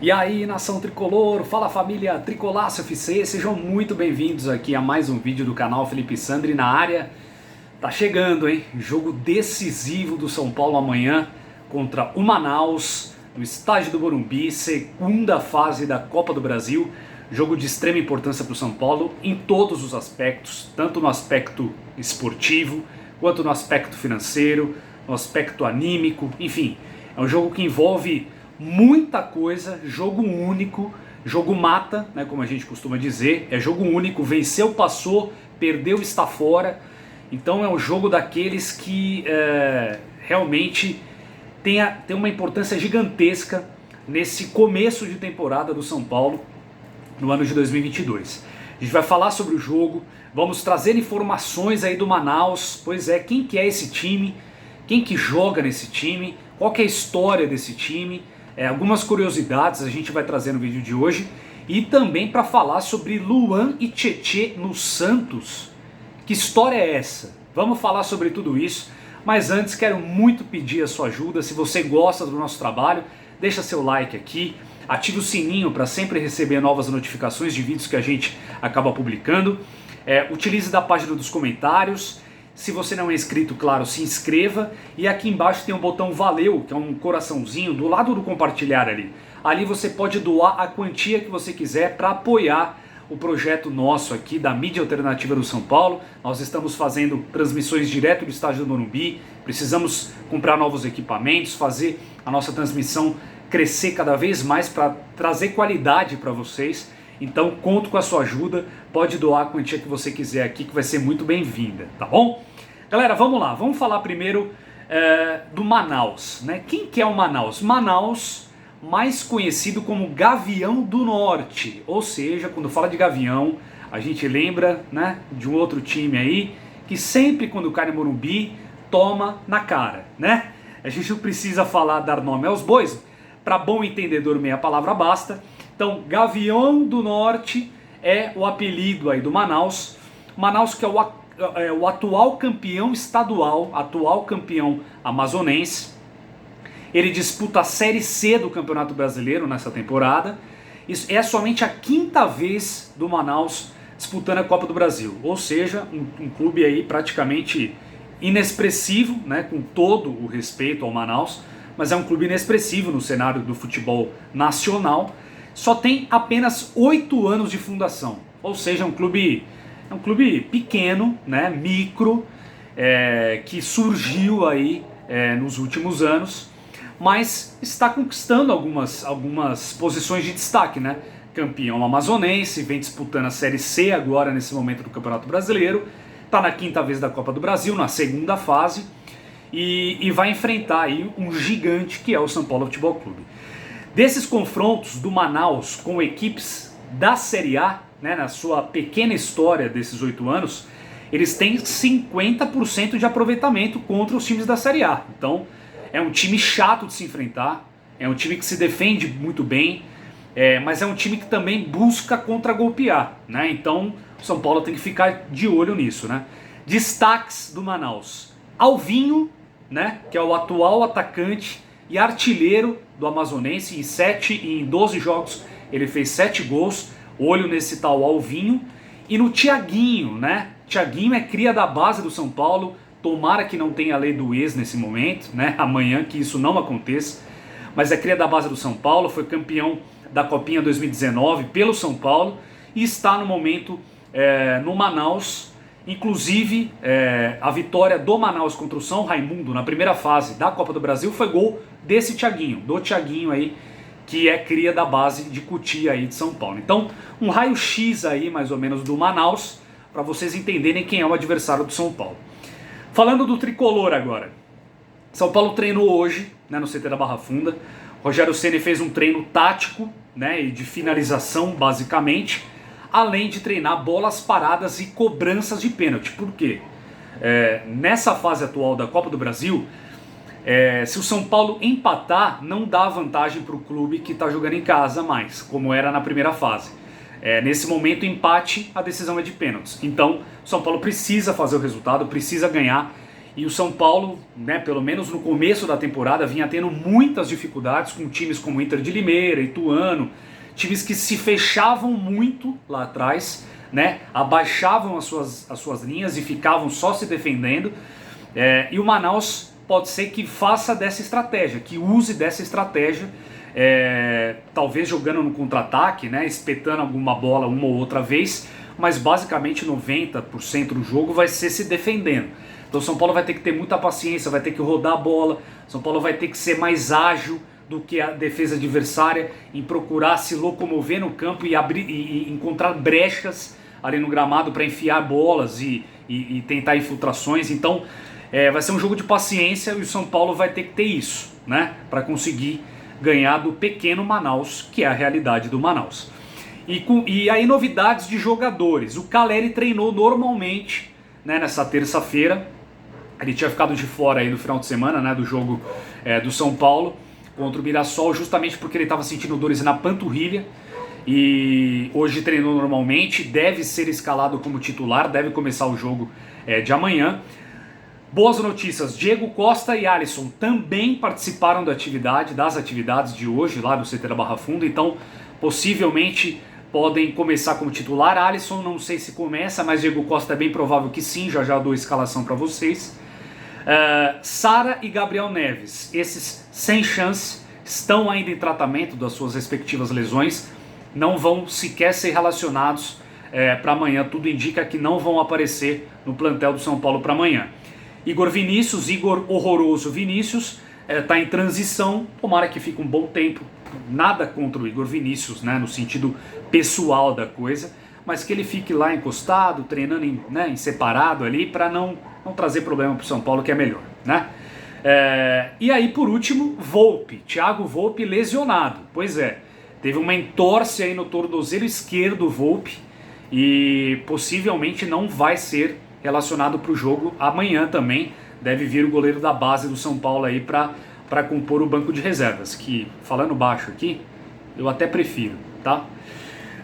E aí, nação tricolor, fala família Tricolaço FC, sejam muito bem-vindos aqui a mais um vídeo do canal Felipe Sandri na área. Tá chegando, hein? Jogo decisivo do São Paulo amanhã contra o Manaus, no estádio do Morumbi, segunda fase da Copa do Brasil. Jogo de extrema importância para o São Paulo em todos os aspectos, tanto no aspecto esportivo, quanto no aspecto financeiro, no aspecto anímico, enfim. É um jogo que envolve muita coisa, jogo único, jogo mata, né, como a gente costuma dizer, é jogo único, venceu, passou, perdeu, está fora. Então é um jogo daqueles que realmente tem uma importância gigantesca nesse começo de temporada do São Paulo no ano de 2022. A gente vai falar sobre o jogo, vamos trazer informações aí do Manaus, pois é, quem que é esse time, quem que joga nesse time, qual que é a história desse time, algumas curiosidades a gente vai trazer no vídeo de hoje, e também para falar sobre Luan e Tietê no Santos. Que história é essa? Vamos falar sobre tudo isso, mas antes quero muito pedir a sua ajuda. Se você gosta do nosso trabalho, deixa seu like aqui, ative o sininho para sempre receber novas notificações de vídeos que a gente acaba publicando, utilize da página dos comentários. Se você não é inscrito, claro, se inscreva. E aqui embaixo tem um botão Valeu, que é um coraçãozinho do lado do compartilhar ali. Ali você pode doar a quantia que você quiser para apoiar o projeto nosso aqui da mídia alternativa do São Paulo. Nós estamos fazendo transmissões direto do estádio do Morumbi. Precisamos comprar novos equipamentos, fazer a nossa transmissão crescer cada vez mais para trazer qualidade para vocês. Então conto com a sua ajuda, pode doar a quantia que você quiser aqui, que vai ser muito bem-vinda, tá bom? Galera, vamos lá, vamos falar primeiro do Manaus, né? Quem que é o Manaus? Manaus, mais conhecido como Gavião do Norte, ou seja, quando fala de Gavião, a gente lembra, né, de um outro time aí, que sempre quando cai no Morumbi, toma na cara, né? A gente não precisa dar nome aos bois, para bom entendedor meia palavra basta. Então, Gavião do Norte é o apelido aí do Manaus. Manaus que é o atual campeão estadual, atual campeão amazonense. Ele disputa a Série C do Campeonato Brasileiro nessa temporada. Isso é somente a quinta vez do Manaus disputando a Copa do Brasil. Ou seja, um clube aí praticamente inexpressivo, né, com todo o respeito ao Manaus, mas é um clube inexpressivo no cenário do futebol nacional. Só tem apenas 8 anos de fundação, ou seja, é um clube pequeno, né, micro, que surgiu aí nos últimos anos, mas está conquistando algumas posições de destaque, né? Campeão amazonense, vem disputando a Série C agora nesse momento do Campeonato Brasileiro, está na quinta vez da Copa do Brasil, na segunda fase, e vai enfrentar aí um gigante que é o São Paulo Futebol Clube. Desses confrontos do Manaus com equipes da Série A, né, na sua pequena história desses 8 anos, eles têm 50% de aproveitamento contra os times da Série A. Então é um time chato de se enfrentar, é um time que se defende muito bem, mas é um time que também busca contragolpear, né? Então o São Paulo tem que ficar de olho nisso, né? Destaques do Manaus: Alvinho, né, que é o atual atacante e artilheiro do amazonense, em 12 jogos ele fez 7 gols, olho nesse tal Alvinho. E no Thiaguinho, né, Thiaguinho é cria da base do São Paulo, tomara que não tenha a lei do ex nesse momento, né, amanhã que isso não aconteça, mas é cria da base do São Paulo, foi campeão da Copinha 2019 pelo São Paulo e está no momento no Manaus. Inclusive, a vitória do Manaus contra o São Raimundo na primeira fase da Copa do Brasil foi gol desse Thiaguinho, do Thiaguinho aí, que é cria da base de Cotia aí de São Paulo. Então, um raio-x aí, mais ou menos, do Manaus, para vocês entenderem quem é o adversário do São Paulo. Falando do tricolor agora. São Paulo treinou hoje, né, no CT da Barra Funda. Rogério Ceni fez um treino tático, né, e de finalização, basicamente, além de treinar bolas paradas e cobranças de pênalti. Por quê? Nessa fase atual da Copa do Brasil, se o São Paulo empatar, não dá vantagem para o clube que está jogando em casa mais, como era na primeira fase. Nesse momento, empate, a decisão é de pênaltis. Então, o São Paulo precisa fazer o resultado, precisa ganhar. E o São Paulo, né, pelo menos no começo da temporada, vinha tendo muitas dificuldades com times como Inter de Limeira, Ituano, times que se fechavam muito lá atrás, né, abaixavam as suas linhas e ficavam só se defendendo. E o Manaus pode ser que faça dessa estratégia, que use dessa estratégia, talvez jogando no contra-ataque, né, espetando alguma bola uma ou outra vez, mas basicamente 90% do jogo vai ser se defendendo. Então o São Paulo vai ter que ter muita paciência, vai ter que rodar a bola, São Paulo vai ter que ser mais ágil do que a defesa adversária em procurar se locomover no campo e abrir e encontrar brechas ali no gramado para enfiar bolas e tentar infiltrações. Então vai ser um jogo de paciência e o São Paulo vai ter que ter isso, né, para conseguir ganhar do pequeno Manaus, que é a realidade do Manaus. E aí novidades de jogadores. O Caleri treinou normalmente, né, nessa terça-feira. Ele tinha ficado de fora aí no final de semana, né, do jogo do São Paulo contra o Mirassol, justamente porque ele estava sentindo dores na panturrilha. E hoje treinou normalmente, deve ser escalado como titular, deve começar o jogo de amanhã. Boas notícias, Diego Costa e Alisson também participaram das atividades de hoje lá do CT da Barra Funda, então possivelmente podem começar como titular. Alisson não sei se começa, mas Diego Costa é bem provável que sim, já dou a escalação para vocês. Sara e Gabriel Neves, esses sem chance, estão ainda em tratamento das suas respectivas lesões, não vão sequer ser relacionados para amanhã, tudo indica que não vão aparecer no plantel do São Paulo para amanhã. Igor Horroroso Vinícius, está em transição, tomara que fique um bom tempo, nada contra o Igor Vinícius, né, no sentido pessoal da coisa, mas que ele fique lá encostado, treinando em separado ali, para não trazer problema para o São Paulo, que é melhor, né? E aí, por último, Thiago Volpi lesionado. Pois é, teve uma entorse aí no tornozelo esquerdo Volpi e possivelmente não vai ser relacionado para o jogo amanhã também. Deve vir o goleiro da base do São Paulo aí para compor o banco de reservas, que, falando baixo aqui, eu até prefiro, tá?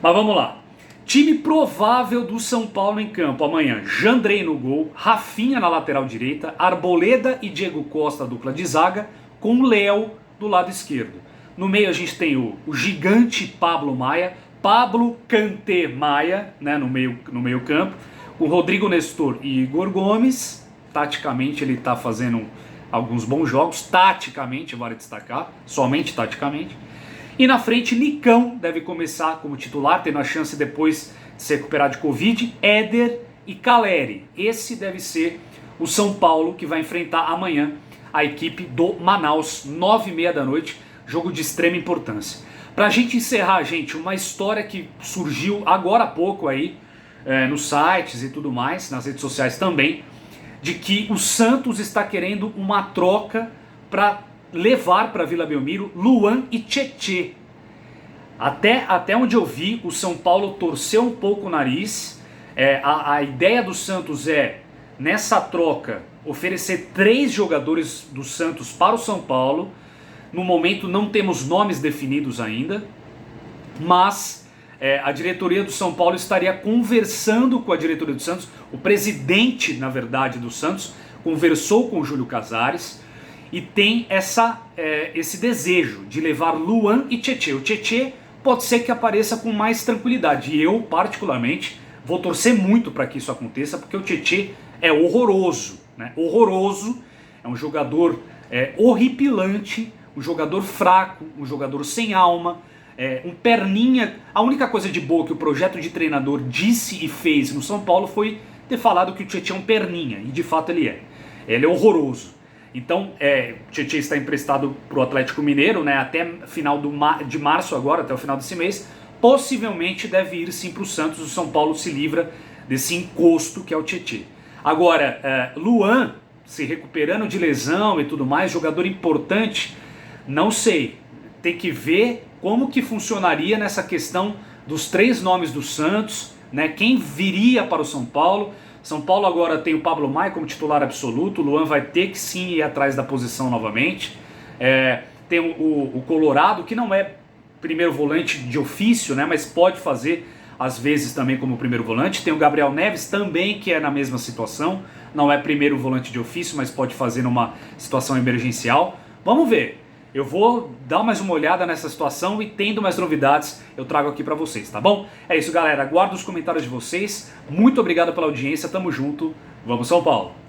Mas vamos lá. Time provável do São Paulo em campo amanhã: Jandrei no gol, Rafinha na lateral direita, Arboleda e Diego Costa, dupla de zaga, com Léo do lado esquerdo. No meio a gente tem o gigante Pablo Maia, Pablo Kanté Maia, né, no meio campo, com Rodrigo Nestor e Igor Gomes. Taticamente ele está fazendo alguns bons jogos, taticamente vale destacar, somente taticamente. E na frente, Nicão deve começar como titular, tendo a chance depois de se recuperar de Covid, Éder e Caleri. Esse deve ser o São Paulo que vai enfrentar amanhã a equipe do Manaus, 9h30 da noite, jogo de extrema importância. Pra gente encerrar, gente, uma história que surgiu agora há pouco aí, nos sites e tudo mais, nas redes sociais também, de que o Santos está querendo uma troca para levar para Vila Belmiro Luan e Tietê. Até onde eu vi, o São Paulo torceu um pouco o nariz. A ideia do Santos nessa troca, oferecer 3 jogadores do Santos para o São Paulo. No momento não temos nomes definidos ainda, mas a diretoria do São Paulo estaria conversando com a diretoria do Santos. O presidente, na verdade, do Santos conversou com o Júlio Casares e tem esse desejo de levar Luan e Tietê. O Tietê pode ser que apareça com mais tranquilidade. E eu, particularmente, vou torcer muito para que isso aconteça, porque o Tietê é horroroso, né? Horroroso, é um jogador horripilante, um jogador fraco, um jogador sem alma, um perninha. A única coisa de boa que o projeto de treinador disse e fez no São Paulo foi ter falado que o Tietê é um perninha, e de fato ele é. Ele é horroroso. Então, o Tietê está emprestado para o Atlético Mineiro, né, até final de março agora, até o final desse mês. Possivelmente deve ir sim para o Santos. O São Paulo se livra desse encosto que é o Tietê. Agora, Luan, se recuperando de lesão e tudo mais, jogador importante, não sei. Tem que ver como que funcionaria nessa questão dos 3 nomes do Santos, né, quem viria para o São Paulo. São Paulo agora tem o Pablo Maia como titular absoluto, o Luan vai ter que sim ir atrás da posição novamente. Tem o Colorado, que não é primeiro volante de ofício, né, mas pode fazer às vezes também como primeiro volante. Tem o Gabriel Neves também, que é na mesma situação, não é primeiro volante de ofício, mas pode fazer numa situação emergencial. Vamos ver. Eu vou dar mais uma olhada nessa situação e tendo mais novidades eu trago aqui pra vocês, tá bom? É isso, galera. Aguardo os comentários de vocês. Muito obrigado pela audiência. Tamo junto. Vamos São Paulo!